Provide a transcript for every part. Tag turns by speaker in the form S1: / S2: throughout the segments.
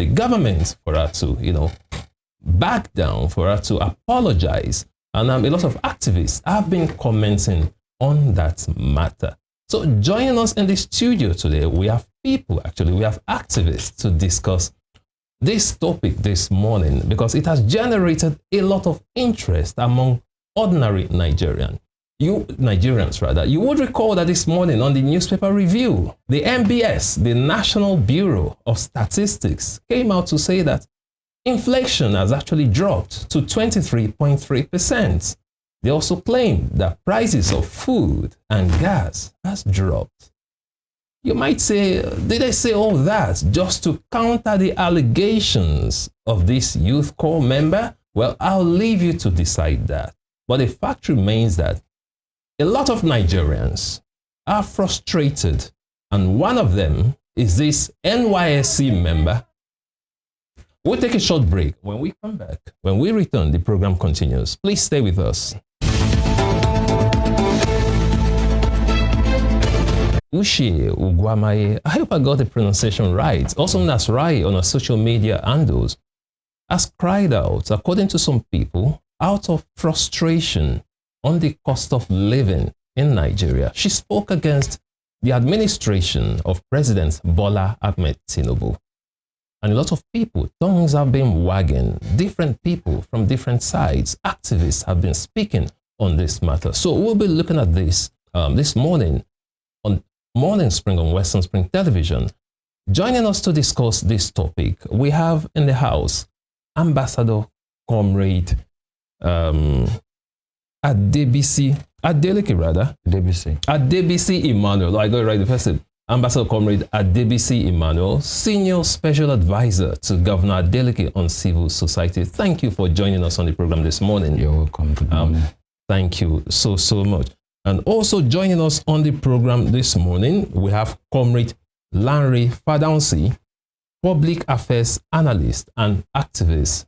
S1: the government for her to, back down, for her to apologize. And a lot of activists have been commenting on that matter. So joining us in the studio today, we have people, actually, we have activists to discuss this topic this morning because it has generated a lot of interest among ordinary Nigerians. You would recall that this morning on the newspaper review, the NBS, the National Bureau of Statistics, came out to say that inflation has actually dropped to 23.3%. They also claim that prices of food and gas has dropped. You might say, did they say all that just to counter the allegations of this Youth Corps member? Well, I'll leave you to decide that. But the fact remains that a lot of Nigerians are frustrated, and one of them is this NYSC member. We'll take a short break. When we come back, when we return, the program continues. Please stay with us. Uche Ugwamaye, I hope I got the pronunciation right, also known as Rai on our social media handles, has cried out, according to some people, out of frustration on the cost of living in Nigeria. She spoke against the administration of President Bola Ahmed Tinubu. And a lot of people, tongues have been wagging, different people from different sides, activists have been speaking on this matter. So we'll be looking at this this morning on Morning Spring on Western Spring Television. Joining us to discuss this topic, we have in the house Ambassador Comrade Adebisi Emmanuel. I got it right the first time. Ambassador Comrade Adebisi Emmanuel, Senior Special Advisor to Governor Adeleke on Civil Society. Thank you for joining us on the program this morning.
S2: You're welcome. Good morning.
S1: Thank you so much. And also joining us on the program this morning, we have Comrade Lanre Fadansi, Public Affairs Analyst and Activist.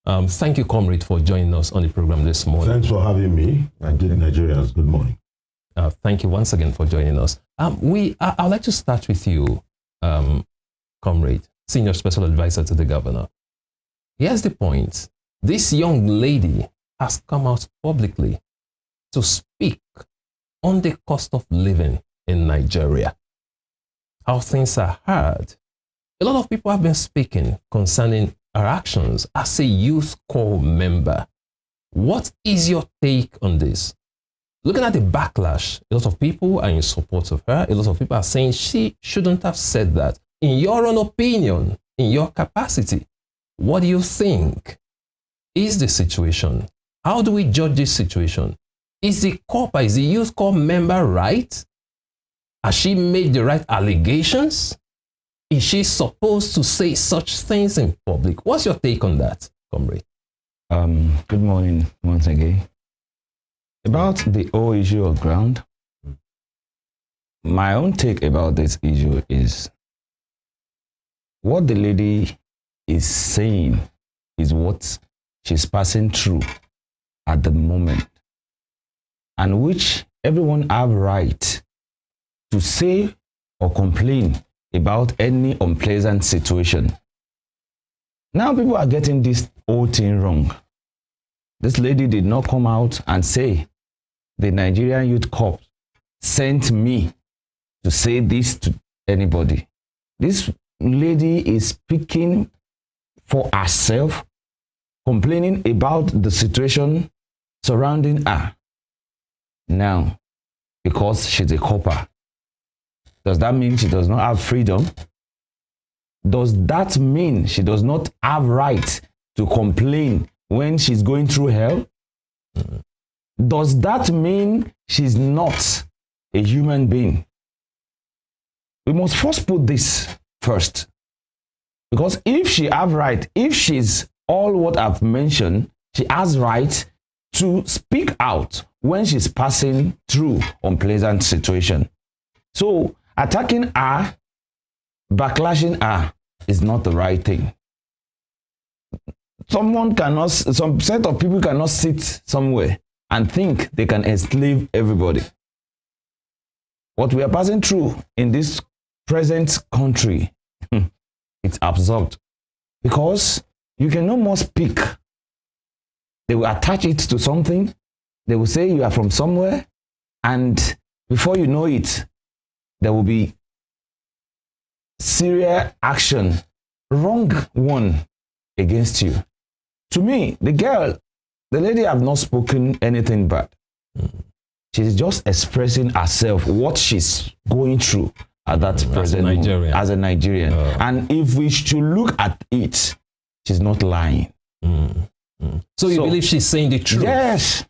S1: Thank you, Comrade, for joining us on the program this morning.
S3: Thanks for having me. And good Nigerians, good morning.
S1: Thank you once again for joining us. I'd like to start with you, Comrade, Senior Special Advisor to the Governor. Here's the point. This young lady has come out publicly to speak on the cost of living in Nigeria, how things are hard. A lot of people have been speaking concerning her actions as a Youth Corps member. What is your take on this? Looking at the backlash, a lot of people are in support of her. A lot of people are saying she shouldn't have said that. In your own opinion, in your capacity, what do you think is the situation? How do we judge this situation? Is the Youth Corps member right? Has she made the right allegations? Is she supposed to say such things in public? What's your take on that, Comrade?
S2: Good morning once again. About the whole issue of ground, my own take about this issue is what the lady is saying is what she's passing through at the moment, and which everyone have right to say or complain about any unpleasant situation. Now people are getting this whole thing wrong. This lady did not come out and say, the Nigerian Youth Corp sent me to say this to anybody. This lady is speaking for herself, complaining about the situation surrounding her. Now, because she's a corper, does that mean she does not have freedom? Does that mean she does not have right to complain when she's going through hell? Does that mean she's not a human being? We must first put this first. Because if she have right, if she's all what I've mentioned, she has right to speak out when she's passing through unpleasant situation. So attacking her, backlashing her is not the right thing. Some set of people cannot sit somewhere and think they can enslave everybody. What we are passing through in this present country, it's absurd. because you can no more speak. They will attach it to something. They will say you are from somewhere, and before you know it, there will be serious action, wrong one against you. To me, the lady have not spoken anything bad. She's just expressing herself, what she's going through at that present moment as a Nigerian. And if we should look at it, she's not lying.
S1: So you believe she's saying the truth?
S2: Yes.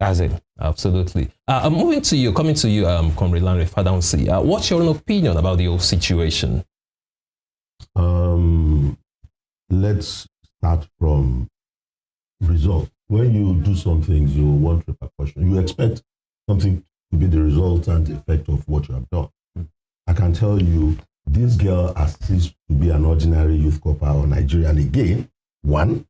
S2: That's it.
S1: Absolutely. Moving to you, coming to you, Comrade Lanre Fadansi, what's your own opinion about the whole situation?
S3: Let's start from result. When you do some things, you want repercussion. You expect something to be the resultant effect of what you have done. I can tell you, this girl has ceased to be an ordinary youth corper or Nigerian again. One,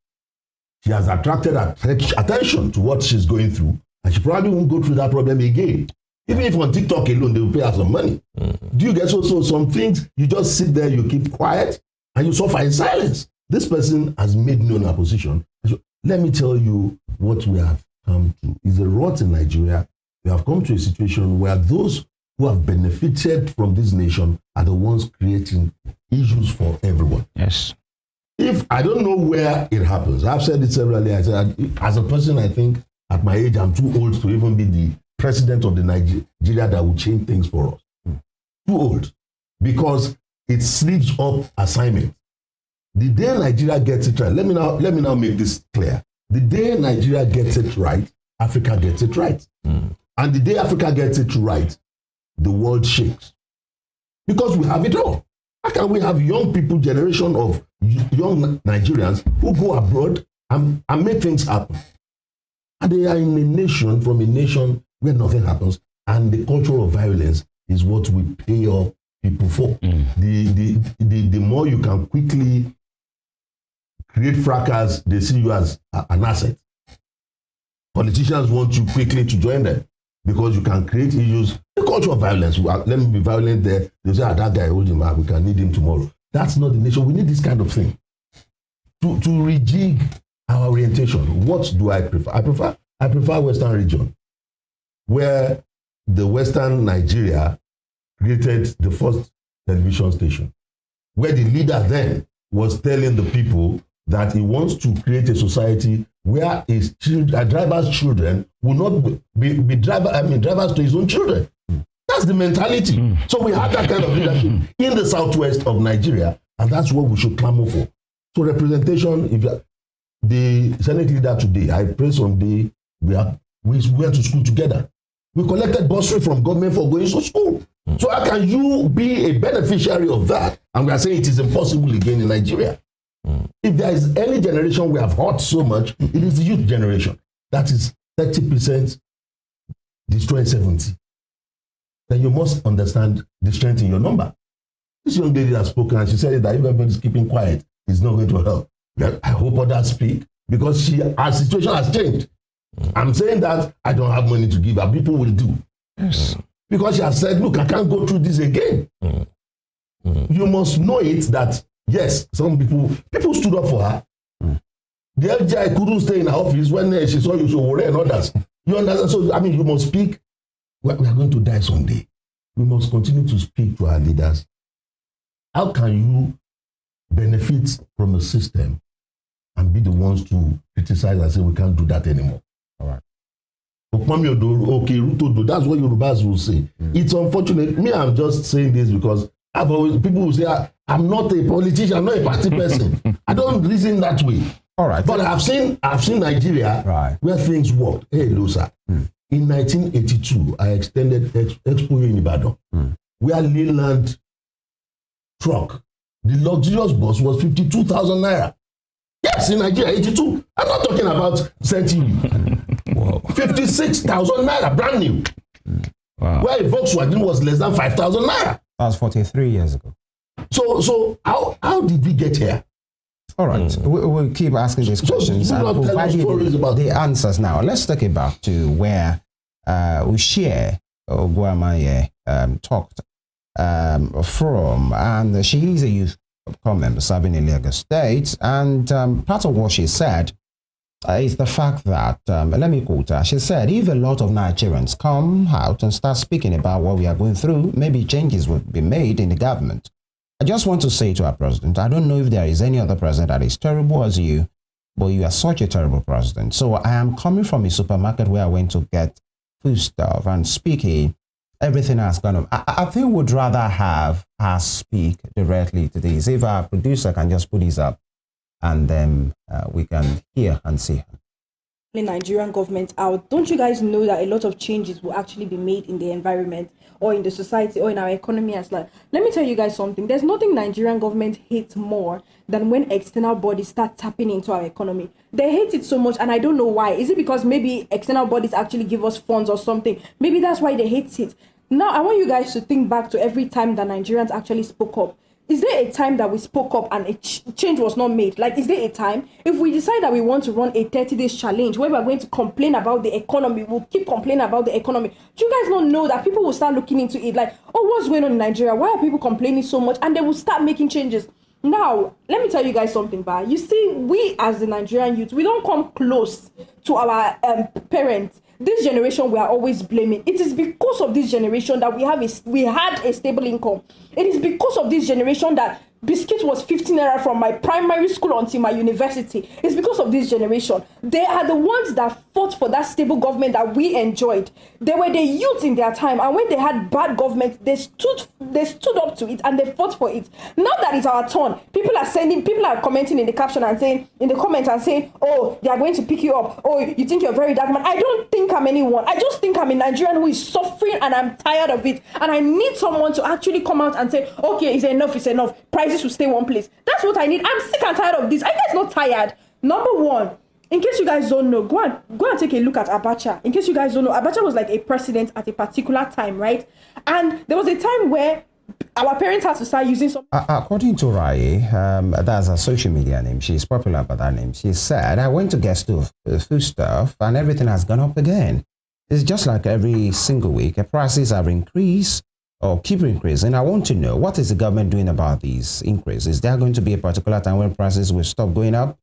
S3: she has attracted attention to what she's going through, and she probably won't go through that problem again. Even if on TikTok alone, they will pay her some money. Do you get so some things, you just sit there, you keep quiet, and you suffer in silence. This person has made known her position. Let me tell you what we have come to. It's a rot in Nigeria. We have come to a situation where those who have benefited from this nation are the ones creating issues for everyone.
S2: Yes.
S3: If I don't know where it happens, I've said it severally. I said, as a person, I think at my age, I'm too old to even be the president of the Nigeria that will change things for us. Too old. Because it slips up assignment. The day Nigeria gets it right, let me now make this clear. The day Nigeria gets it right, Africa gets it right. And the day Africa gets it right, the world shakes. Because we have it all. How can we have young people, generation of young Nigerians who go abroad and make things happen? And they are in a nation, from a nation where nothing happens, and the culture of violence is what we pay off people for. The more you can quickly create fracas, they see you as an asset. Politicians want you quickly to join them because you can create issues. The culture of violence, let me be violent there. They say, that guy hold him back, we can need him tomorrow. That's not the nation. We need this kind of thing. To rejig our orientation. What do I prefer? I prefer Western region, where the Western Nigeria created the first television station, where the leader then was telling the people that he wants to create a society where his driver's children will not be drivers to his own children. That's the mentality. So we have that kind of leadership in the southwest of Nigeria, and that's what we should clamor for. So representation, if the Senate leader today, I pray someday, we went to school together. We collected bursary from government for going to school. So how can you be a beneficiary of that? And we are saying it is impossible again in Nigeria. If there is any generation we have hurt so much, it is the youth generation. That is 30% destroying 70. Then you must understand the strength in your number. This young lady has spoken and she said that if everybody is keeping quiet, it's not going to help. I hope others speak because her situation has changed. I'm saying that I don't have money to give her. People will do. Yes. Because she has said, look, I can't go through this again. You must know it that, yes, some people stood up for her. The FGI couldn't stay in her office when she saw you, so and others. You understand? So, I mean, you must speak. We are going to die someday. We must continue to speak to our leaders. How can you benefit from a system and be the ones to criticize and say we can't do that anymore? All right. Okay, that's what Yorubas will say. It's unfortunate. Me, I'm just saying this because people will say I'm not a politician, I'm not a party person. I don't reason that way. All right. But I've seen Nigeria where things work. Hey, Lusa. In 1982, I extended Expo in Ibadan, where Leyland truck, the luxurious bus was 52,000 naira. Yes, in Nigeria, 82. I'm not talking about century. 56,000 naira, brand new. Wow. Where a Volkswagen was less than 5,000 naira.
S4: That was 43 years ago.
S3: So how did we get here?
S4: All right, we'll keep asking these questions and provide you the answers now. Let's talk about where Ushie Ogwamaye talked from, and she is a youth Corp member serving in Lagos State. And part of what she said is the fact that, let me quote her, she said, if a lot of Nigerians come out and start speaking about what we are going through, maybe changes will be made in the government. I just want to say to our president, I don't know if there is any other president that is terrible as you, but you are such a terrible president. So I am coming from a supermarket where I went to get food stuff and speaking, everything has gone up. I think we'd rather have her speak directly to this. If our producer can just put this up, and then we can hear and see her.
S5: The Nigerian government out. Don't you guys know that a lot of changes will actually be made in the environment or in the society or in our economy as well? Let me tell you guys something. There's nothing Nigerian government hates more than when external bodies start tapping into our economy. They hate it so much, and I don't know why. Is it because maybe external bodies actually give us funds or something? Maybe that's why they hate it. Now, I want you guys to think back to every time that Nigerians actually spoke up. Is there a time that we spoke up and a change was not made? Like, is there a time? If we decide that we want to run a 30-day challenge where we're going to complain about the economy, we'll keep complaining about the economy. Do you guys not know that people will start looking into it like, oh, what's going on in Nigeria? Why are people complaining so much? And they will start making changes. Now, let me tell you guys something, Ba. You see, we as the Nigerian youth, we don't come close to our parents. This generation we are always blaming. It is because of this generation that we had a stable income. It is because of this generation that biscuit was 15 naira from my primary school until my university. It's because of this generation. They are the ones that fought for that stable government that we enjoyed. They were the youth in their time, and when they had bad government, they stood up to it and they fought for it. Now that it's our turn, people are commenting in the caption and saying, in the comments and saying, oh, they are going to pick you up. Oh, you think you're very dark man. I don't think I'm anyone. I just think I'm a Nigerian who is suffering and I'm tired of it. And I need someone to actually come out and say, okay, it's enough. Prices will stay one place. That's what I need. I'm sick and tired of this. Are you guys not tired? Number one, in case you guys don't know, go and take a look at Abacha. In case you guys don't know, Abacha was like a president at a particular time, right? And there was a time where our parents had to start using some.
S4: According to Rai, that's a social media name. She's popular by that name. She said, I went to get food stuff and everything has gone up again. It's just like every single week, the prices have increased or keep increasing. I want to know, what is the government doing about these increases? Is there going to be a particular time when prices will stop going up?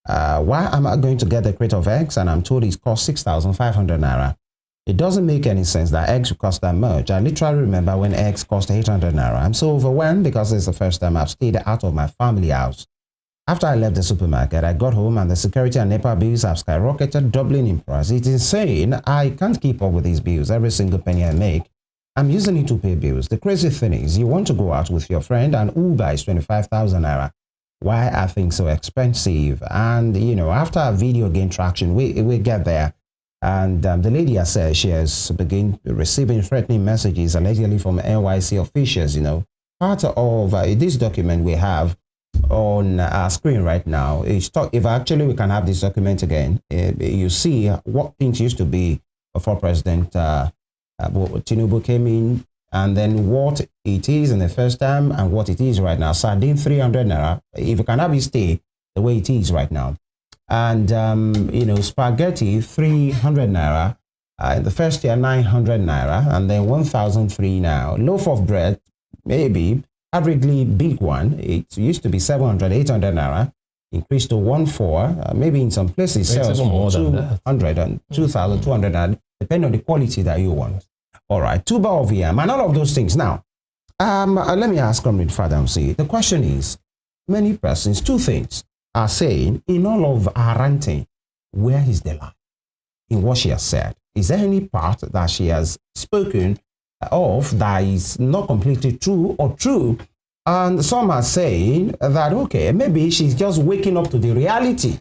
S4: Why am I going to get a crate of eggs and I'm told it costs 6,500 naira? It doesn't make any sense that eggs will cost that much. I literally remember when eggs cost 800 naira. I'm so overwhelmed because it's the first time I've stayed out of my family house. After I left the supermarket, I got home and the security and NEPA bills have skyrocketed, doubling in price. It's insane. I can't keep up with these bills. Every single penny I make, I'm using it to pay bills. The crazy thing is, you want to go out with your friend and Uber is 25,000 naira. Why are things so expensive? And, you know, after a video gained traction, we get there. And the lady has said she has begun receiving threatening messages allegedly from NYC officials. You know, part of this document we have on our screen right now is if actually we can have this document again, you see what things used to be before President Tinubu came in, and then what it is in the first time and what it is right now. Sardine 300 naira. If you can have it stay the way it is right now. And, you know, spaghetti, 300 naira. In the first year, 900 naira. And then 1,003 now. Loaf of bread, maybe, averagely big one. It used to be 700, 800 naira. Increased to 1,400. Maybe in some places, sells for 200 and 2,200 naira, depending on the quality that you want. All right, tuber of yam and all of those things. Now, let me ask Comrade Fadamsi. The question is, many persons, two things, are saying in all of her ranting, where is the lie in what she has said? Is there any part that she has spoken of that is not completely true or true? And some are saying that, okay, maybe she's just waking up to the reality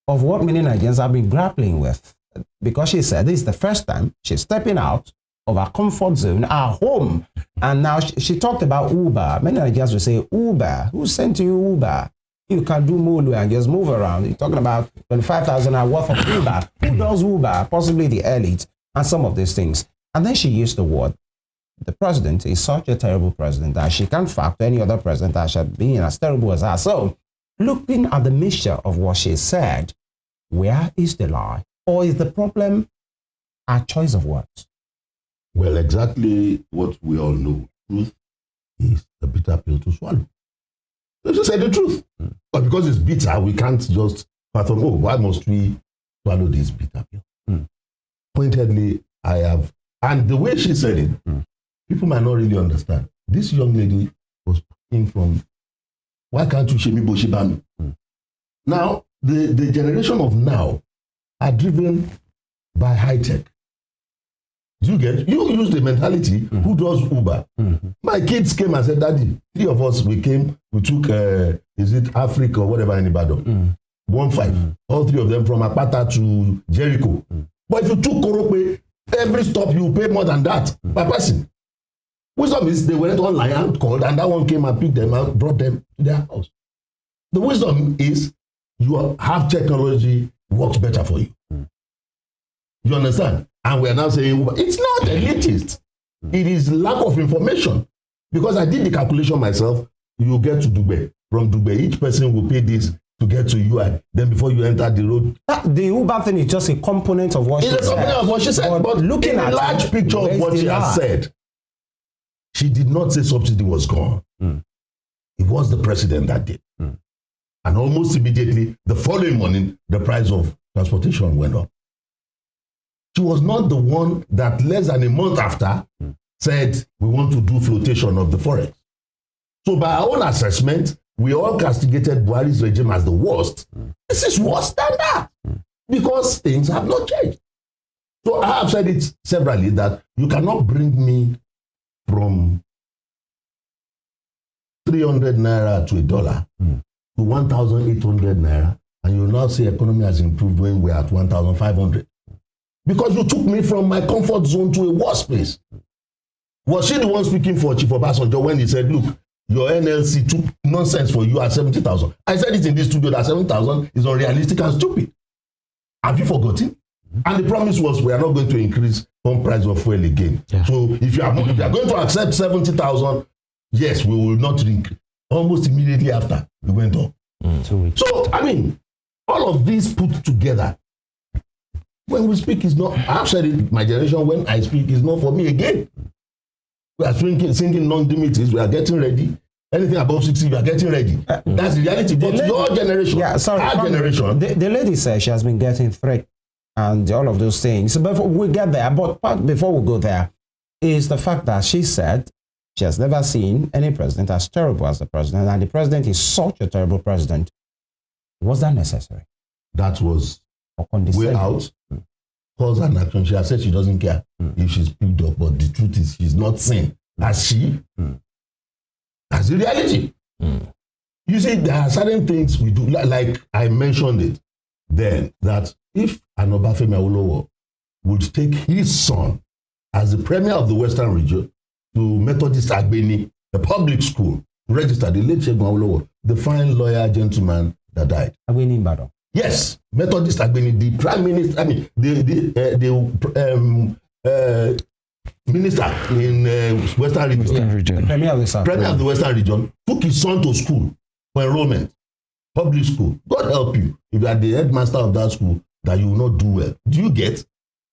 S4: of what many Nigerians have been grappling with. Because she said this is the first time she's stepping out of our comfort zone, our home. And now she talked about Uber. Many Nigerians will say, Uber, who sent you Uber? You can do Molu and just move around. You're talking about 25,000 worth of Uber. Who does Uber? Possibly the elite and some of these things. And then she used the word, the president is such a terrible president that she can't fact any other president that should be as terrible as her. So, looking at the mixture of what she said, where is the lie? Or is the problem our choice of words?
S3: Well, exactly what we all know. Truth is the bitter pill to swallow. Let's say the truth. But because it's bitter, we can't just fathom, oh, why must we swallow this bitter pill? Pointedly, I have, and the way she said it, people might not really understand. This young lady was talking from, why can't you shame me, Boshibami? Now, the generation of now are driven by high tech. You use the mentality, who does Uber? My kids came and said, Daddy, 3 of us, we took, is it Africa or whatever in Ibadan? 1-5. All 3 of them from Apata to Jericho. But if you took Korope, every stop you pay more than that per person. Wisdom is they went online and called, and that one came and picked them and brought them to their house. The wisdom is you have technology works better for you. You understand? And we are now saying, it's not elitist. It is lack of information. Because I did the calculation myself, you get to Dubai. From Dubai, each person will pay this to get to UI. Then before you enter the road.
S4: The Uber thing is just a component of what she said.
S3: It's a component of what she said. But looking at the large picture of what she has said, she did not say subsidy was gone. It was the president that did. And almost immediately, the following morning, the price of transportation went up. She was not the one that less than a month after said, we want to do flotation of the forex. So by our own assessment, we all castigated Buhari's regime as the worst. This is worse than that because things have not changed. So I have said it severally that you cannot bring me from 300 naira to $1 to 1,800 naira, and you now say economy has improved when we're at 1,500. Because you took me from my comfort zone to a worse place. Was she the one speaking for Chief Obasanjo when he said, look, your NLC took nonsense for you at 70,000? I said it in this studio that 7,000 is unrealistic and stupid. Have you forgotten? And the promise was we are not going to increase pump price of fuel again. Yeah. So if you are going to accept 70,000, yes, we will not drink. Almost immediately after, we went up. So, I mean, all of these put together, when we speak, is not, I've said it, my generation, when I speak, is not for me again. We are singing non-dimitives, we are getting ready. Anything above 60, we are getting ready. That's the reality. But your generation, our generation.
S4: The lady says she has been getting threat and all of those things. Before we get there, but before we go there, is the fact that she said she has never seen any president as terrible as the president, and the president is such a terrible president. Was that necessary?
S3: That was way out. Cause and action. She has said she doesn't care if she's picked up, but the truth is she's not seen as she. That's the reality. You see, there are certain things we do, like I mentioned it then, that if an Obafemi Awolowo would take his son as the premier of the Western region to Methodist Agbeni, the public school, to register the late Segun Awolowo, the fine lawyer gentleman that died.
S4: Agbeni in Badon.
S3: Yes, Methodist Agbeni, the prime minister, I mean, the minister in Western region.
S4: The premier of the South.
S3: Premier of the Western region took his son to school for enrollment, public school. God help you if you are the headmaster of that school, that you will not do well. Do you get?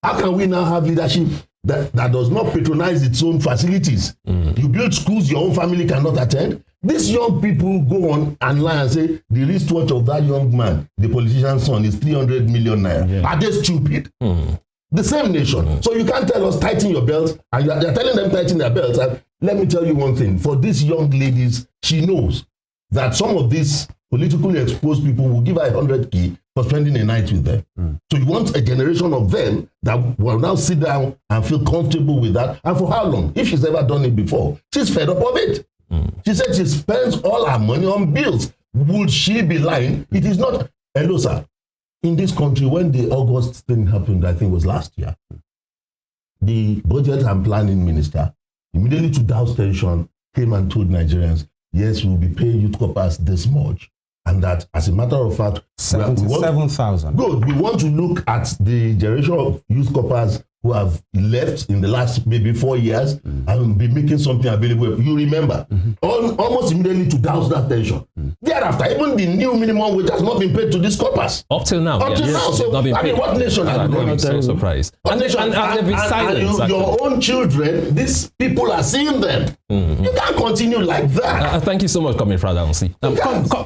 S3: How can we now have leadership that does not patronize its own facilities? You build schools your own family cannot attend. These young people go on and lie and say the wristwatch of that young man, the politician's son, is 300 million naira. Yeah. Are they stupid? The same nation. So you can't tell us tighten your belts, and you're telling them tighten their belts. And let me tell you one thing. For these young ladies, she knows that some of these politically exposed people will give her 100K for spending a night with them. So you want a generation of them that will now sit down and feel comfortable with that. And for how long? If she's ever done it before, she's fed up of it. She said she spends all her money on bills. Would she be lying? It is not. Hello, sir. In this country, when the August thing happened, I think it was last year, the budget and planning minister, immediately to douse tension, came and told Nigerians, yes, we'll be paying youth corpers this much. And that, as a matter of fact,
S4: 77,000.
S3: Good. We want to look at the generation of youth corpers who have left in the last maybe 4 years and be making something available. You remember, almost immediately to douse that tension. Thereafter, even the new minimum wage has not been paid to these coppers.
S1: Up till now,
S3: Up till now, so
S1: not been
S3: I mean,
S1: paid.
S3: what nation are you
S1: I'm so surprised.
S3: And
S1: they've been silent.
S3: Your own children, these people are seeing them. You can't continue like that.
S1: Thank you so much, Comrade Fadansi.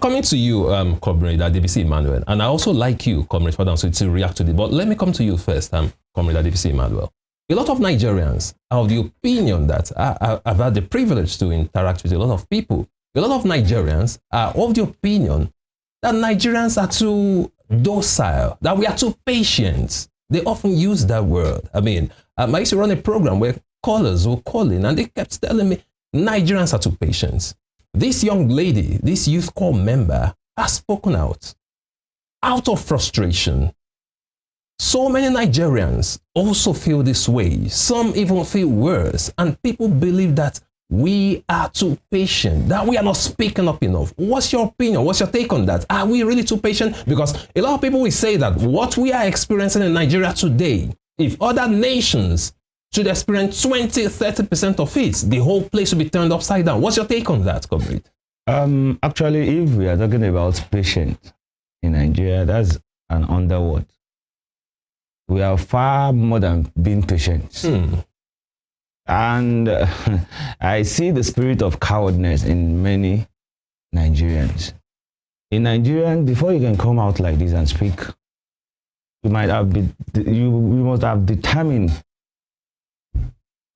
S1: Coming to you, Comrade DBC Emmanuel, and I also like you, Comrade Fadansi, to react to it. But let me come to you first, Comrade DBC Emmanuel. A lot of Nigerians are of the opinion that I've had the privilege to interact with a lot of people. A lot of Nigerians are of the opinion that Nigerians are too docile, that we are too patient. They often use that word. I mean, I used to run a program where callers were calling and they kept telling me, Nigerians are too patient. This young lady, this youth corps member, has spoken out of frustration. So many Nigerians also feel this way. Some even feel worse. And people believe that we are too patient, that we are not speaking up enough. What's your opinion? What's your take on that? Are we really too patient? Because a lot of people will say that what we are experiencing in Nigeria today, if other nations should experience 20-30% of it, the whole place will be turned upside down. What's your take on that, comrade?
S2: Actually, if we are talking about patience in Nigeria, that's an underword. We are far more than being patient. And I see the spirit of cowardness in many Nigerians. In Nigeria, before you can come out like this and speak, you must have determined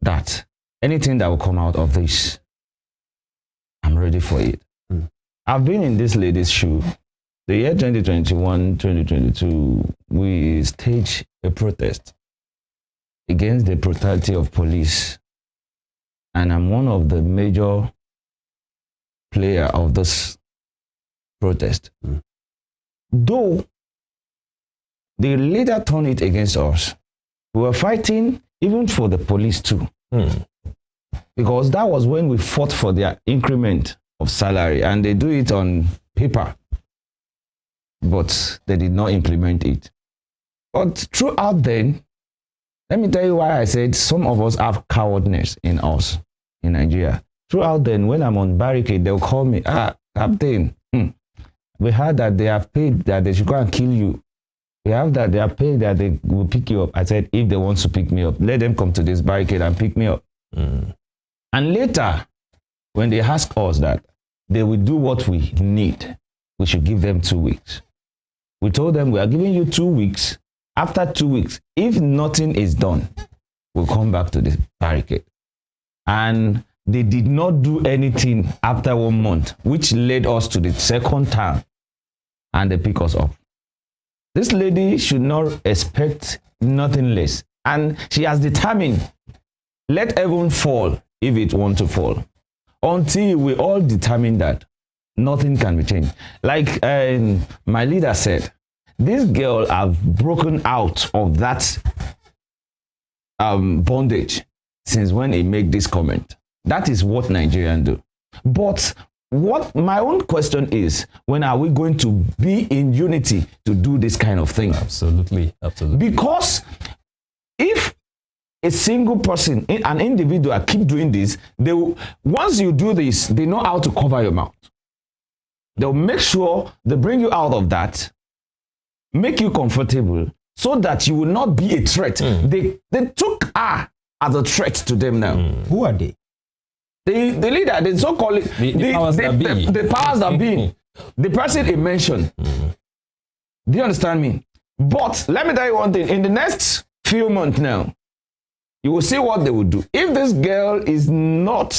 S2: that anything that will come out of this, I'm ready for it. I've been in this lady's shoe. The year 2021, 2022, we staged a protest against the brutality of police. And I'm one of the major players of this protest. Though they later turned it against us, we were fighting even for the police too. Because that was when we fought for their increment of salary, and they do it on paper, but they did not implement it. But throughout then, let me tell you why I said some of us have cowardness in us in Nigeria. Throughout then, when I'm on barricade, they'll call me, Captain, we heard that they have paid that they should go and kill you. We have that they have paid that they will pick you up. I said, if they want to pick me up, let them come to this barricade and pick me up. And later, when they ask us that they will do what we need, we should give them 2 weeks. We told them we are giving you 2 weeks. After 2 weeks, if nothing is done, we'll come back to the barricade. And they did not do anything after 1 month, which led us to the second time, and they pick us up. This lady should not expect nothing less. And she has determined, let heaven fall if it wants to fall, until we all determine that nothing can be changed. Like my leader said, this girl have broken out of that bondage since when he made this comment. That is what Nigerians do. But what my own question is, when are we going to be in unity to do this kind of thing?
S1: Absolutely, absolutely.
S2: Because if a single person, an individual, keep doing this, they will, once you do this, they know how to cover your mouth. They'll make sure they bring you out of that, make you comfortable, so that you will not be a threat. They took her as a threat to them now.
S4: Who are they?
S2: The leader, the so-called
S1: the powers that be.
S2: The powers that be. The person he mentioned. Do you understand me? But let me tell you one thing. In the next few months now, you will see what they will do. If this girl is not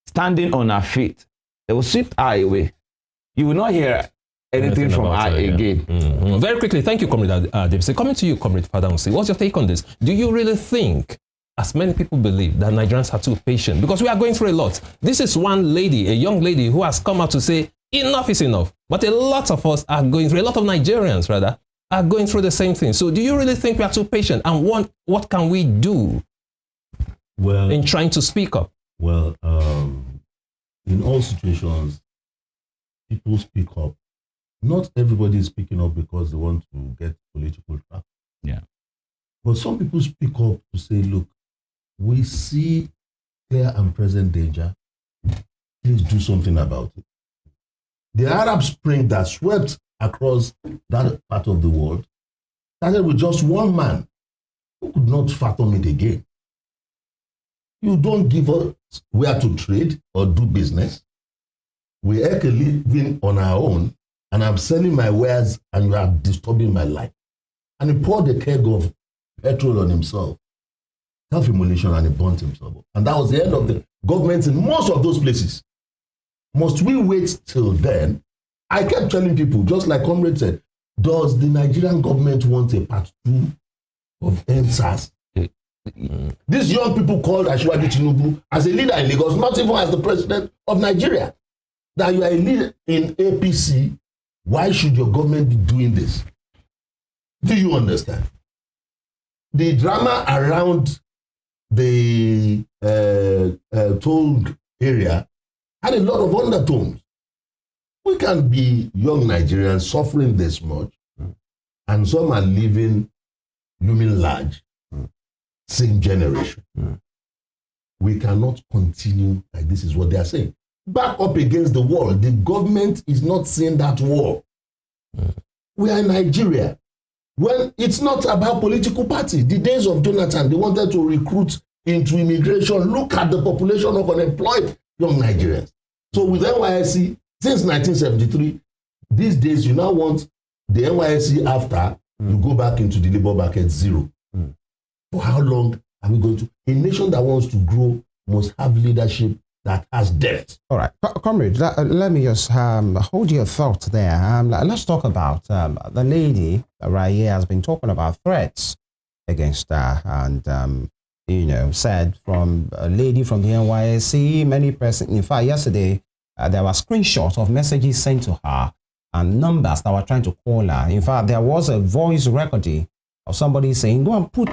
S2: standing on her feet, they will sweep her away. You will not hear anything from her again.
S1: Very quickly, thank you, Comrade Davis. Coming to you, Comrade Fadansi, what's your take on this? Do you really think, as many people believe, that Nigerians are too patient? Because we are going through a lot. This is one lady, a young lady, who has come out to say, enough is enough. But a lot of us are going through, a lot of Nigerians, rather, are going through the same thing. So do you really think we are too patient? And what can we do in trying to speak up?
S3: Well, in all situations, people speak up. Not everybody is speaking up because they want to get political traction.
S2: Yeah.
S3: But some people speak up to say, look, we see clear and present danger. Please do something about it. The Arab Spring that swept across that part of the world started with just one man who could not fathom it again. You don't give us where to trade or do business. We are living on our own, and I'm selling my wares, and you are disturbing my life. And he poured a keg of petrol on himself, self-immolation, and he burnt himself up. And that was the end of the government in most of those places. Must we wait till then? I kept telling people, just like Comrade said, does the Nigerian government want a part 2 of NSAS? These young people called Asiwaju Tinubu as a leader in Lagos, not even as the president of Nigeria. That you are a leader in APC, why should your government be doing this? Do you understand? The drama around the toll area had a lot of undertones. We can be young Nigerians suffering this much, and some are living, looming large, same generation. We cannot continue like this is what they are saying. Back up against the wall. The government is not seeing that war. We are in Nigeria. Well, it's not about political party. The days of Jonathan, they wanted to recruit into immigration. Look at the population of unemployed young Nigerians. So with NYSC, since 1973, these days you now want the NYSC after you go back into the labor market zero. For how long are we going to? A nation that wants to grow must have leadership that has depth.
S4: All right, comrade, let me just hold your thought there. Let's talk about the lady right here has been talking about threats against her, and you know, said from a lady from the NYSC, many persons. In fact, yesterday there were screenshots of messages sent to her and numbers that were trying to call her. In fact, there was a voice recording of somebody saying, "Go and put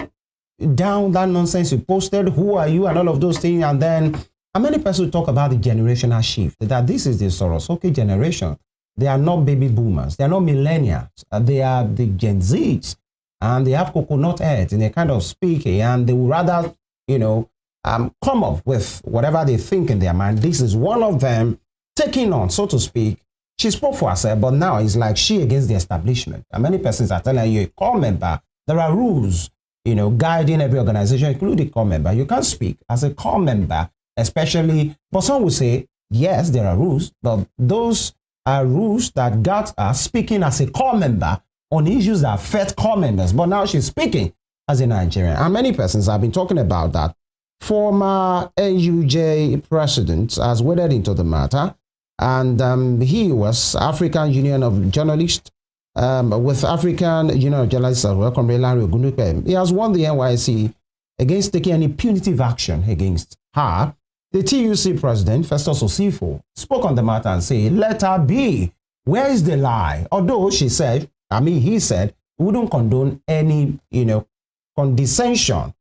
S4: down that nonsense you posted. Who are you?" and all of those things, and then. And many persons talk about the generational shift, that this is the Sorosoke generation. They are not baby boomers. They are not millennials. They are the Gen Zs. And they have coconut heads in a kind of speaking. And they would rather, you know, come up with whatever they think in their mind. This is one of them taking on, so to speak. She spoke for herself, but now it's like she against the establishment. And many persons are telling you, a core member, there are rules, you know, guiding every organization, including core member. You can't speak as a core member. Especially, but some will say, yes, there are rules, but those are rules that got her speaking as a core member on issues that affect core members. But now she's speaking as a Nigerian. And many persons have been talking about that. Former NUJ president has waded into the matter, and he was African Union of Journalists, with African Union of Journalists as well, Comrade Larry Ogunupe. He has won the NYC against taking any punitive action against her. The TUC president, Festus Osifo, spoke on the matter and said, let her be. Where is the lie? Although she said, he said, we wouldn't condone any, you know, condescension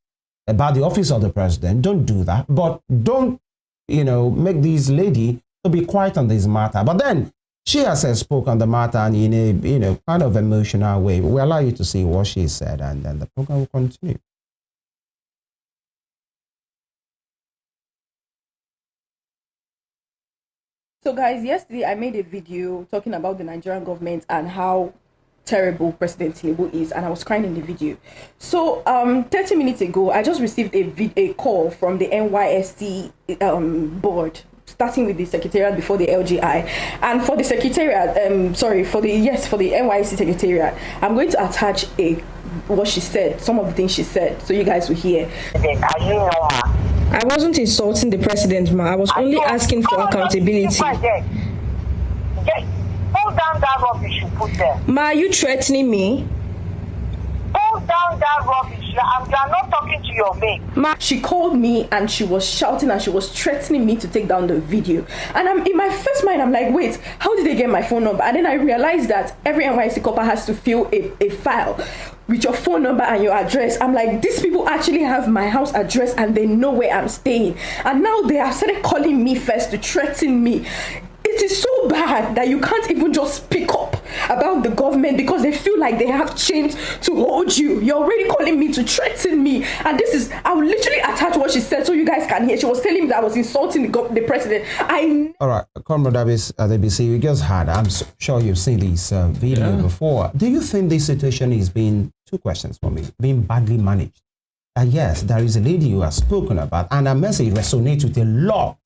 S4: about the office of the president. Don't do that. But don't, you know, make this lady to be quiet on this matter. But then she herself spoke on the matter and in a, you know, kind of emotional way. We'll allow you to see what she said, and then the program will continue.
S5: So guys, yesterday I made a video talking about the Nigerian government and how terrible President Tinubu is, and I was crying in the video. So 30 minutes ago, I just received a call from the NYSC board, starting with the secretariat before the LGI, and for the secretariat, for the NYSC secretariat, I'm going to attach what she said, some of the things she said, so you guys will hear.
S6: Are you normal?
S5: I wasn't insulting the president, ma. I was only asking for accountability.
S6: Pull down that rubbish you put there.
S5: Ma, are you threatening me?
S6: Pull down that rubbish. I'm not talking to your mate.
S5: Ma, she called me and she was shouting and she was threatening me to take down the video. And I'm in my first mind, I'm like, wait, how did they get my phone number? And then I realized that every NYSC corper has to fill a file with your phone number and your address. I'm like, these people actually have my house address and they know where I'm staying. And now they have started calling me first to threaten me. It is so bad that you can't even just speak up about the government because they feel like like they have chains to hold you. You're already calling me to threaten me. And this is, I will literally attach what she said so you guys can hear. She was telling me that I was insulting the president.
S4: All right, Comrade Adebisi, you just had, I'm sure you've seen this video before. Do you think this situation is being, two questions for me, being badly managed? Yes, there is a lady you have spoken about, and her message resonates with a lot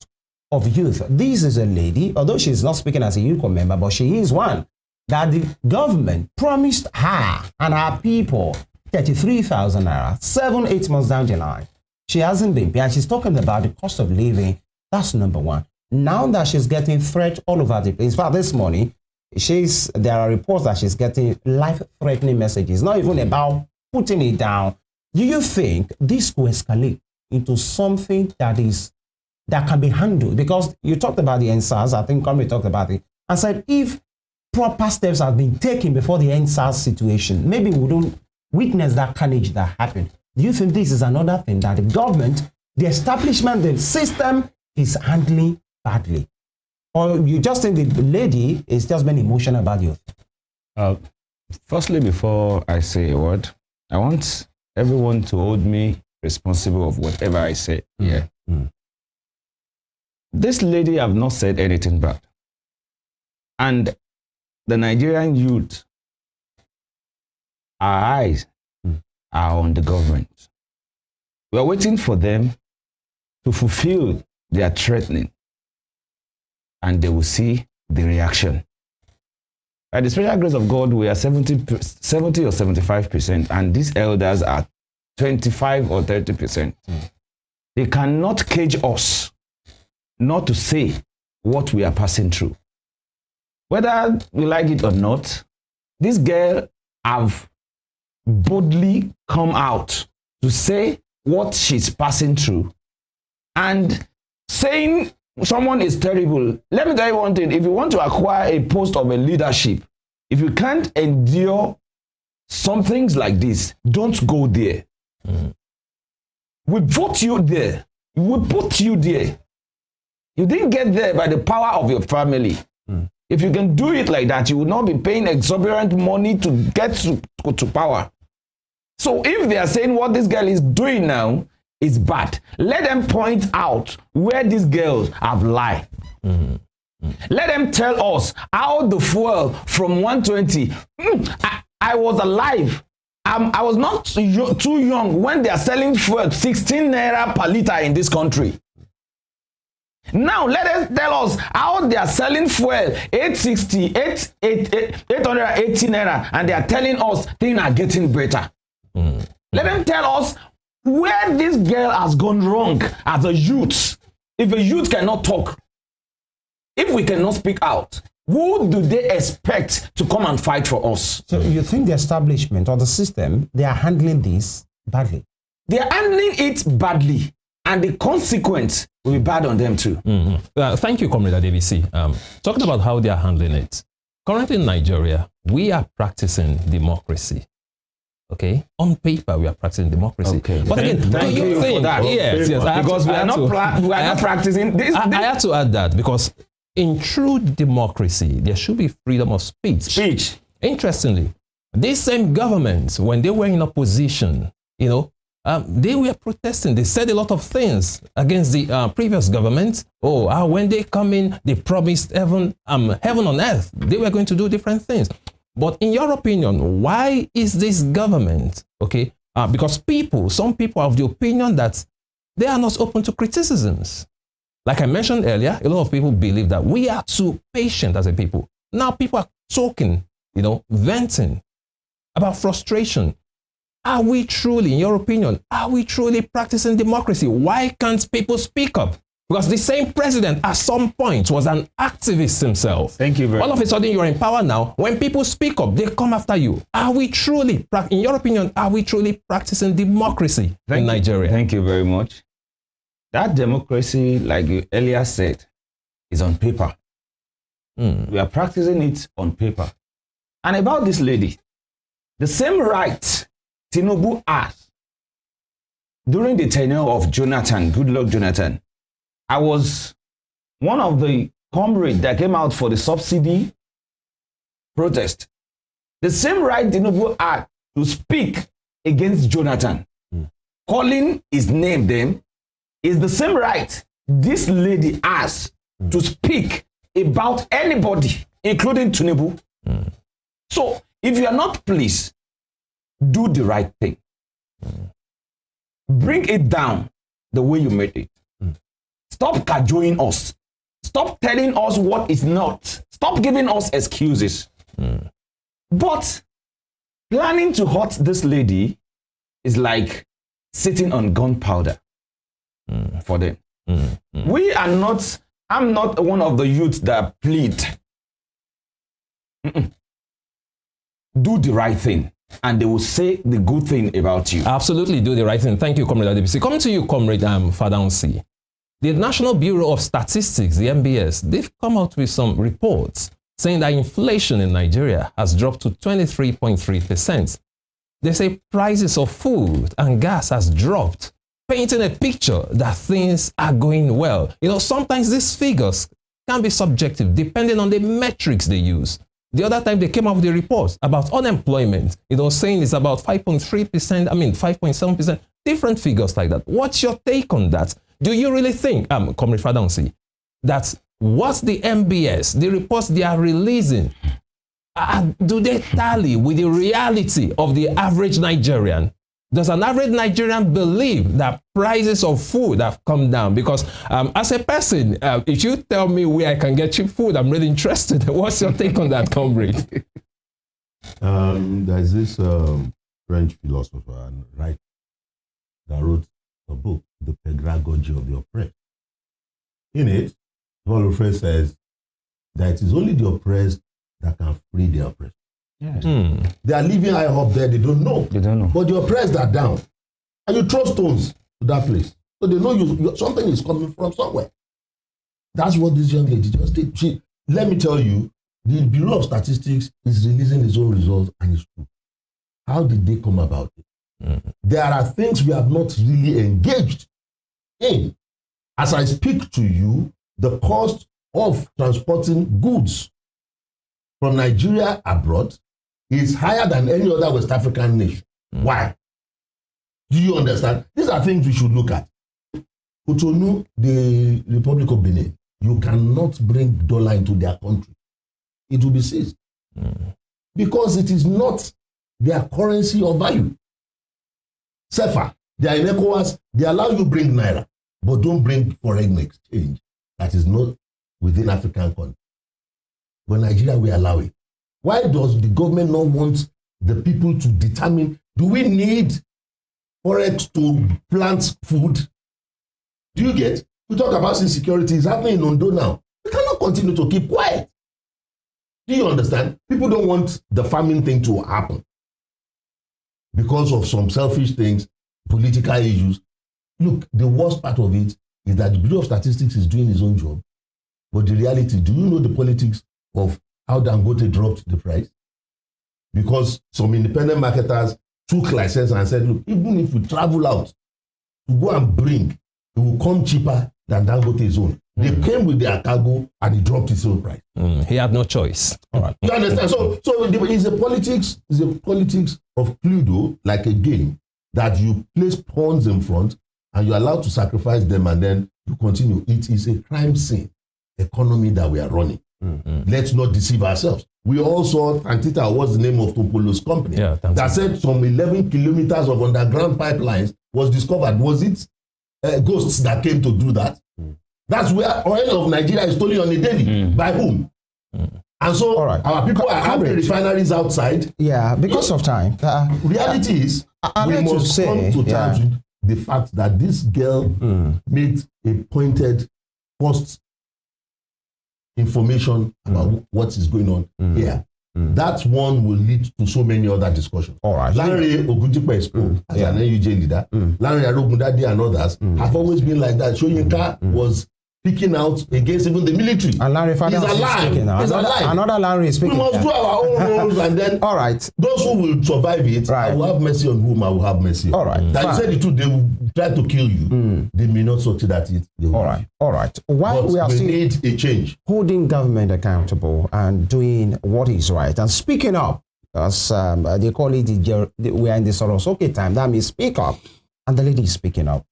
S4: of youth. This is a lady, although she's not speaking as a youth member, but she is one that the government promised her and her people 33,000 naira, 7-8 months down the line. She hasn't been paid. She's talking about the cost of living. That's number one. Now that she's getting threats all over the place. In fact, this morning, there are reports that she's getting life-threatening messages, not even about putting it down. Do you think this will escalate into something that can be handled? Because you talked about the NSAS, I think Comrade talked about it, and said if proper steps have been taken before the NSAS situation, maybe we don't witness that carnage that happened. Do you think this is another thing that the government, the establishment, the system is handling badly? Or you just think the lady is just being emotional about you?
S2: Firstly, before I say a word, I want everyone to hold me responsible of whatever I say here. This lady have not said anything bad. And the Nigerian youth, our eyes are on the government. We are waiting for them to fulfill their threatening, and they will see the reaction. By the special grace of God, we are 70 or 75%, and these elders are 25 or 30%. They cannot cage us not to say what we are passing through. Whether we like it or not, this girl have boldly come out to say what she's passing through, and saying someone is terrible. Let me tell you one thing. If you want to acquire a post of a leadership, if you can't endure some things like this, don't go there. We vote you there. We put you there. You didn't get there by the power of your family. If you can do it like that, you will not be paying exorbitant money to get to power. So if they are saying what this girl is doing now is bad, let them point out where these girls have lied. Let them tell us how the fuel from 120. I was alive. I was not too young when they are selling fuel 16 naira per liter in this country. Now let them tell us how they are selling fuel 860, 880 naira, and they are telling us things are getting better. Let them tell us where this girl has gone wrong as a youth. If a youth cannot talk, if we cannot speak out, who do they expect to come and fight for us?
S4: So you think the establishment or the system, they are handling this badly?
S2: They are handling it badly, and the consequence will be bad on them too.
S1: Thank you, Comrade Adebisi. Talking about how they are handling it. Currently in Nigeria, we are practicing democracy. Okay, on paper we are practicing democracy.
S2: Okay,
S1: but again,
S2: thank you for that.
S1: Yes,
S2: because we are not practicing this.
S1: I have to add that because in true democracy, there should be freedom of speech. Interestingly, this same government, when they were in opposition, they were protesting. They said a lot of things against the previous government. When they come in, they promised heaven on earth. They were going to do different things. But in your opinion, why is this government, because some people have the opinion that they are not open to criticisms. Like I mentioned earlier, a lot of people believe that we are too patient as a people. Now people are talking, venting about frustration. Are we truly, in your opinion, are we truly practicing democracy? Why can't people speak up? Because the same president at some point was an activist himself.
S2: Thank you very much.
S1: All of a sudden you're in power now. When people speak up, they come after you. Are we truly, in your opinion, are we truly practicing democracy in Nigeria?
S2: Thank you very much. That democracy, like you earlier said, is on paper. We are practicing it on paper. And about this lady, the same right Tinubu has during the tenure of Jonathan, Goodluck Jonathan. I was one of the comrades that came out for the subsidy protest. The same right Tinubu had to speak against Jonathan, calling his name then, is the same right this lady has to speak about anybody, including Tinubu. So if you are not pleased, do the right thing. Bring it down the way you made it. Stop cajoling us. Stop telling us what is not. Stop giving us excuses. But planning to hurt this lady is like sitting on gunpowder for them. We are not, I'm not one of the youths that plead. Do the right thing, and they will say the good thing about you.
S1: Absolutely, do the right thing. Thank you, Comrade Adebisi. Coming to you, Comrade Fadansi. The National Bureau of Statistics, the NBS, they've come out with some reports saying that inflation in Nigeria has dropped to 23.3%. They say prices of food and gas has dropped, painting a picture that things are going well. You know, sometimes these figures can be subjective depending on the metrics they use. The other time they came up with a report about unemployment, it was saying it's about 5.3%, 5.7%, different figures like that. What's your take on that? Do you really think, Comrade Fadansi, that what the MBS, the reports they are releasing, do they tally with the reality of the average Nigerian? Does an average Nigerian believe that prices of food have come down? Because as a person, if you tell me where I can get cheap food, I'm really interested. What's your take on that, comrade?
S3: There's this French philosopher and writer that wrote a book, The Pedagogy of the Oppressed. In it, Paul Lefebvre says that it is only the oppressed that can free the oppressed.
S2: Yes.
S3: They are living high up there, they don't know.
S2: They don't know.
S3: But the oppressed are down. And you throw stones to that place. So they know something is coming from somewhere. That's what this young lady just did. Let me tell you, the Bureau of Statistics is releasing its own results and it's true. How did they come about it? There are things we have not really engaged in. As I speak to you, the cost of transporting goods from Nigeria abroad is higher than any other West African nation. Why? Do you understand? These are things we should look at. Cotonou, the Republic of Benin, you cannot bring dollar into their country. It will be seized. Because it is not their currency or value. CFA, they are in ECOWAS, they allow you bring Naira, but don't bring foreign exchange that is not within African countries. But Nigeria, we allow it. Why does the government not want the people to determine, do we need forex to plant food? Do you get? We talk about insecurity, it's happening in Ondo now. We cannot continue to keep quiet. Do you understand? People don't want the farming thing to happen because of some selfish things, political issues. Look, the worst part of it is that the Bureau of Statistics is doing its own job. But the reality, do you know the politics of how Dangote dropped the price? Because some independent marketers took license and said, look, even if we travel out to go and bring, it will come cheaper than Dangote's own. They came with their cargo and he dropped his own price.
S1: He had no choice. All right.
S3: You understand? So it's a politics of Cluedo, like a game, that you place pawns in front and you're allowed to sacrifice them and then you continue. It is a crime scene economy that we are running. Let's not deceive ourselves. We all saw Tantita, what's the name of Topolo's company, that said some 11 kilometers of underground pipelines was discovered. Was it ghosts that came to do that? That's where oil of Nigeria is stolen on a daily. By whom? And so our people are having refineries outside.
S4: Yeah, because of time.
S3: Reality is, we must come to terms with the fact that this girl made a pointed first information about what is going on here. That one will lead to so many other discussions.
S4: All right.
S3: Lanre Ogundipe spoke as an NUJ leader. Lanre Arogundade and others have always been like that. Soyinka was speaking out against even the military.
S4: And Larry
S3: He's alive. He's alive.
S4: Another Larry is speaking.
S3: We must do our own roles and then
S4: all right.
S3: Those who will survive it, I will have mercy on whom I will have mercy on.
S4: All right.
S3: That you said the truth, they will try to kill you. They may not succeed at it.
S4: All right. All right. While we are still
S3: need a change,
S4: holding government accountable and doing what is right and speaking up because they call it we are in the Sorosoke time. That means speak up, and the lady is speaking up.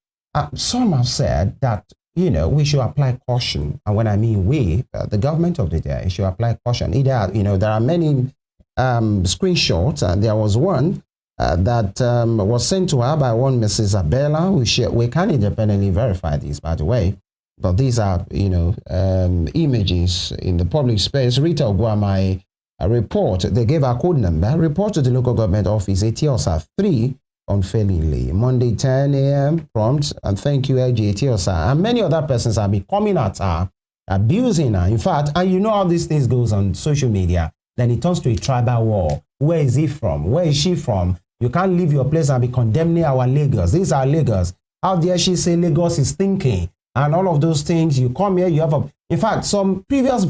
S4: Some have said that we should apply caution, and when I mean we, the government of the day should apply caution. Either there are many screenshots, and there was one that was sent to her by one Mrs. Abela. We can independently verify this, by the way. But these are, images in the public space. Rita Ogwamai report. They gave a code number. Report to the local government office, Etiosa 3, unfailingly. Monday, 10 a.m. prompt. And thank you, LG Etiosa. And many other persons have been coming at her, abusing her. In fact, and you know how these things goes on social media. Then it turns to a tribal war. Where is he from? Where is she from? You can't leave your place and be condemning our Lagos. These are Lagos. How dare she say Lagos is thinking? And all of those things. You come here, you have in fact, some previous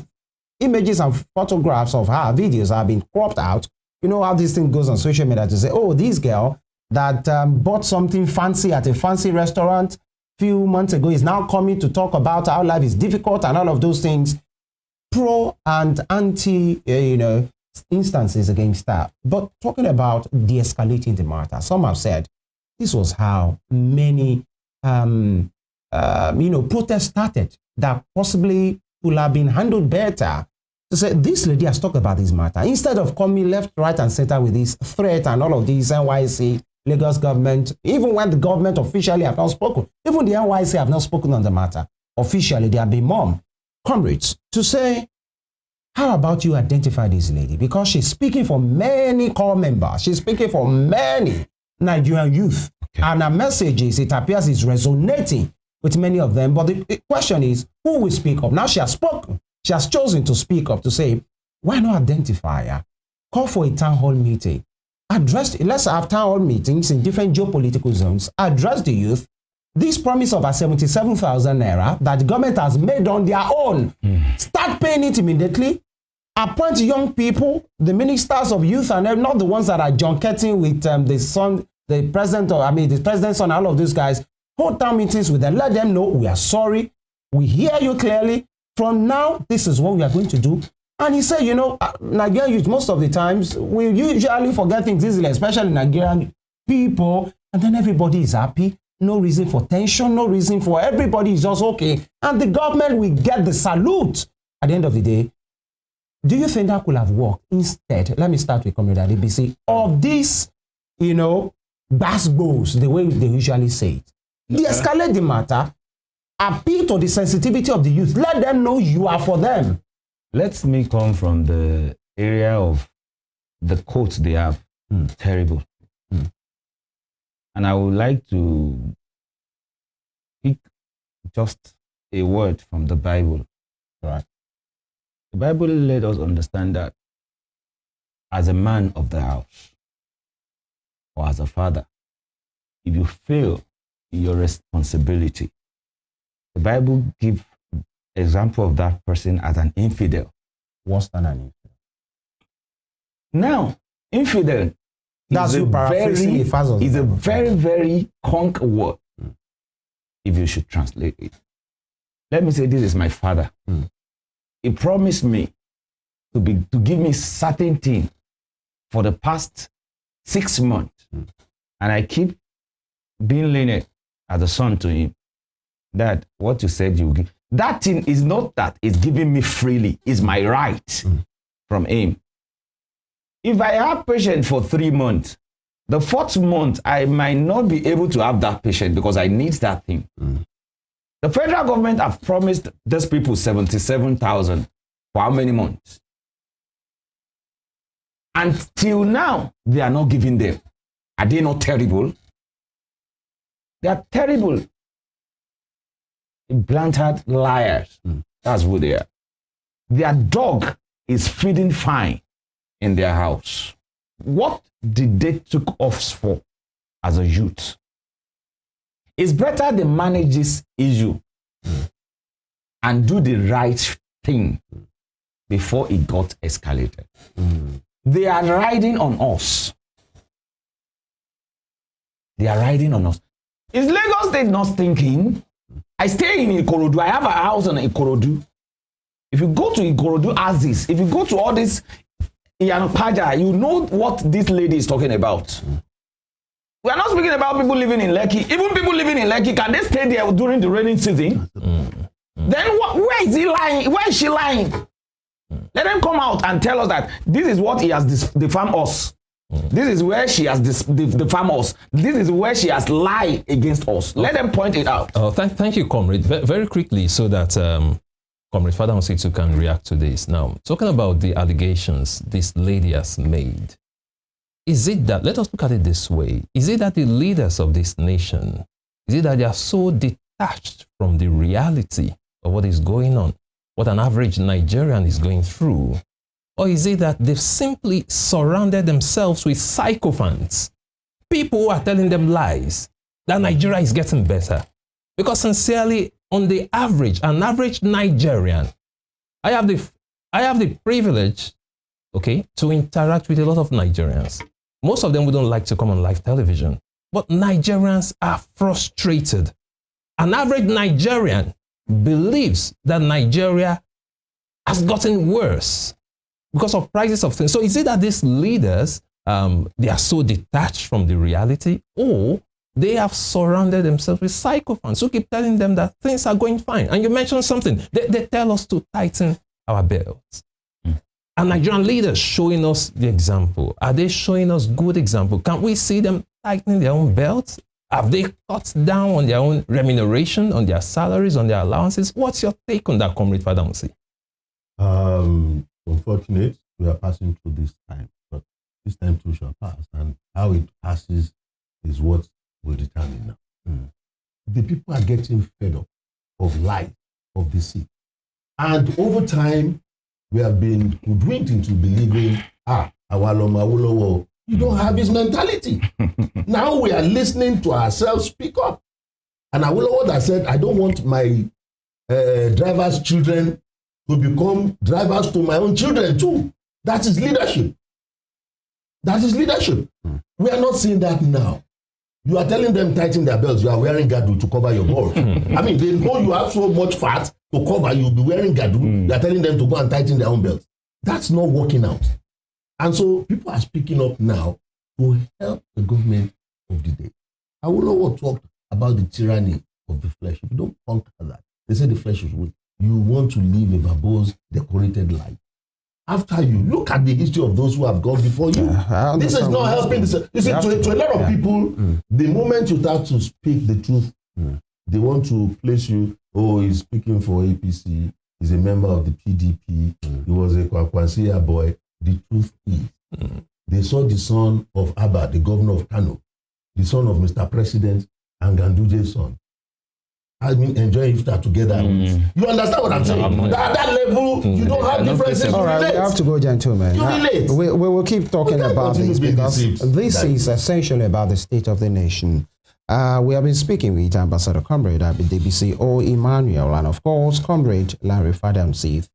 S4: images and photographs of her videos have been cropped out. You know how this thing goes on social media to say, oh, this girl that bought something fancy at a fancy restaurant few months ago is now coming to talk about how life is difficult and all of those things. Pro and anti, instances against that. But talking about de-escalating the matter, some have said this was how many, protests started that possibly could have been handled better. To say this lady has talked about this matter instead of coming left, right, and center with this threat and all of these NYC, Lagos government, even when the government officially have not spoken, even the NYC have not spoken on the matter officially. They have been mum, comrades, to say, how about you identify this lady? Because she's speaking for many core members. She's speaking for many Nigerian youth. Okay. And her messages, it appears, is resonating with many of them. But the question is, who will speak up? Now she has spoken. She has chosen to speak up to say, why not identify her? Call for a town hall meeting. Let's have town hall meetings in different geopolitical zones. Address the youth. This promise of a 77,000 naira that the government has made on their own, start paying it immediately. Appoint young people, the ministers of youth, and not the ones that are junketing with the president's son, all of these guys. Hold town meetings with them. Let them know we are sorry. We hear you clearly. From now, this is what we are going to do. And he said, Nigerian youth, most of the times, we usually forget things easily, especially Nigerian people, and then everybody is happy. No reason for tension, no reason for everybody is just okay. And the government will get the salute at the end of the day. Do you think that could have worked? Instead, let me start with Comrade DBC, of this, basbos, the way they usually say it. De-escalate the matter, appeal to the sensitivity of the youth. Let them know you are for them.
S2: Let me come from the area of the quotes they have. Terrible. And I would like to pick just a word from the Bible.
S4: Right.
S2: The Bible let us understand that as a man of the house or as a father, if you fail in your responsibility, the Bible gives example of that person as an infidel.
S4: Worse than an infidel.
S2: Now, infidel
S4: is a
S2: very, very conk word, if you should translate it. Let me say, this is my father. He promised me to give me certain thing for the past 6 months. And I keep being lenient as a son to him. That what you said you give. That thing is not that it's giving me freely. It's my right from him. If I have patience for 3 months, the 4th month, I might not be able to have that patience because I need that thing. The federal government have promised these people 77,000 for how many months? Until now, they are not giving them. Are they not terrible? They are terrible. Blatant liars. That's who they are. Their dog is feeding fine in their house. What did they took off for as a youth? It's better they manage this issue and do the right thing before it got escalated. They are riding on us. They are riding on us. Is Lagos State not thinking? I stay in Ikorodu. I have a house in Ikorodu. If you go to Ikorodu Aziz, if you go to all these Paja, you know what this lady is talking about. We are not speaking about people living in Lekki. Even people living in Lekki, can they stay there during the raining season? Then where is he lying? Where is she lying? Let them come out and tell us that this is what he has defamed us. This is where she has defamed us. This is where she has lied against us. Let them point it out.
S1: Thank you, Comrade. Very quickly, so that Comrade Father Ositu can react to this. Now, talking about the allegations this lady has made, is it that, let us look at it this way, is it that the leaders of this nation, is it that they are so detached from the reality of what is going on, what an average Nigerian is going through? Or is it that they've simply surrounded themselves with sycophants, people who are telling them lies, that Nigeria is getting better? Because sincerely, on the average, an average Nigerian, I have the privilege, okay, to interact with a lot of Nigerians. Most of them wouldn't like to come on live television, but Nigerians are frustrated. An average Nigerian believes that Nigeria has gotten worse because of prices of things. So is it that these leaders, they are so detached from the reality, or they have surrounded themselves with sycophants who keep telling them that things are going fine? And you mentioned something. They tell us to tighten our belts. Are Nigerian leaders showing us the example? Are they showing us good example? Can we see them tightening their own belts? Have they cut down on their own remuneration, on their salaries, on their allowances? What's your take on that, Comrade Father Musi?
S3: Unfortunate, we are passing through this time, but this time too shall pass, and how it passes is what will determine now. The people are getting fed up of life, of deceit, and over time, we have been hoodwinked into believing, Awolowo, you don't have his mentality. Now we are listening to ourselves speak up. And Awolowo that said, I don't want my drivers' children to become drivers to my own children too. That is leadership. That is leadership. We are not seeing that now. You are telling them tighten their belts. You are wearing gadu to cover your balls. I mean, they know you have so much fat to cover. You'll be wearing gadu. You are telling them to go and tighten their own belts. That's not working out. And so people are speaking up now to help the government of the day. Awolowo talked about the tyranny of the flesh. If you don't conquer that, they say the flesh is weak. You want to live a verbose, decorated life. After you, look at the history of those who have gone before you. This is not helping. You see, to a lot of people, the moment you start to speak the truth, they want to place you, he's speaking for APC, he's a member of the PDP, he was a Kwakwansia boy. The truth is, they saw the son of Abba, the governor of Kano, the son of Mr. President, and Ganduje's son. I mean, enjoying iftar together. You understand what I'm saying? At that level, you don't have differences.
S4: All right, we have to go, gentlemen.
S3: You relate.
S4: We will keep talking about this because this is essentially about the state of the nation. We have been speaking with Ambassador Comrade DBC O. Emmanuel and, of course, Comrade Larry Fadamsi.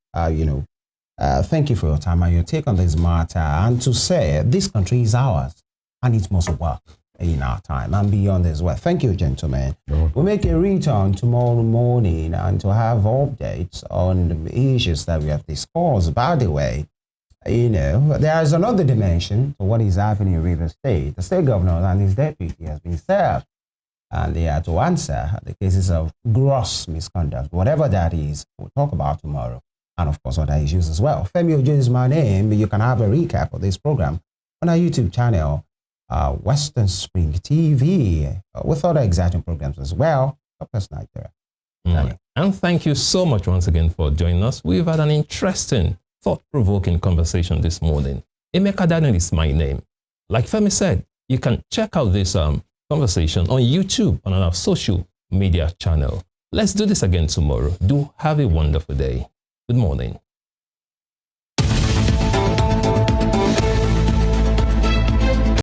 S4: Thank you for your time and your take on this matter. And to say this country is ours and it must work in our time and beyond as well. Thank you, gentlemen. We'll make a return tomorrow morning and to have updates on the issues that we have discussed. By the way, there is another dimension to what is happening in River State. The state governor and his deputy has been served, and they are to answer the cases of gross misconduct. Whatever that is, we'll talk about tomorrow. And of course, other issues as well. Femi Ojo is my name. You can have a recap of this program on our YouTube channel, Western Spring TV, with other exciting programs as well. Across Nigeria.
S1: And thank you so much once again for joining us. We've had an interesting, thought-provoking conversation this morning. Emeka Daniel is my name. Like Femi said, you can check out this conversation on YouTube on our social media channel. Let's do this again tomorrow. Do have a wonderful day. Good morning.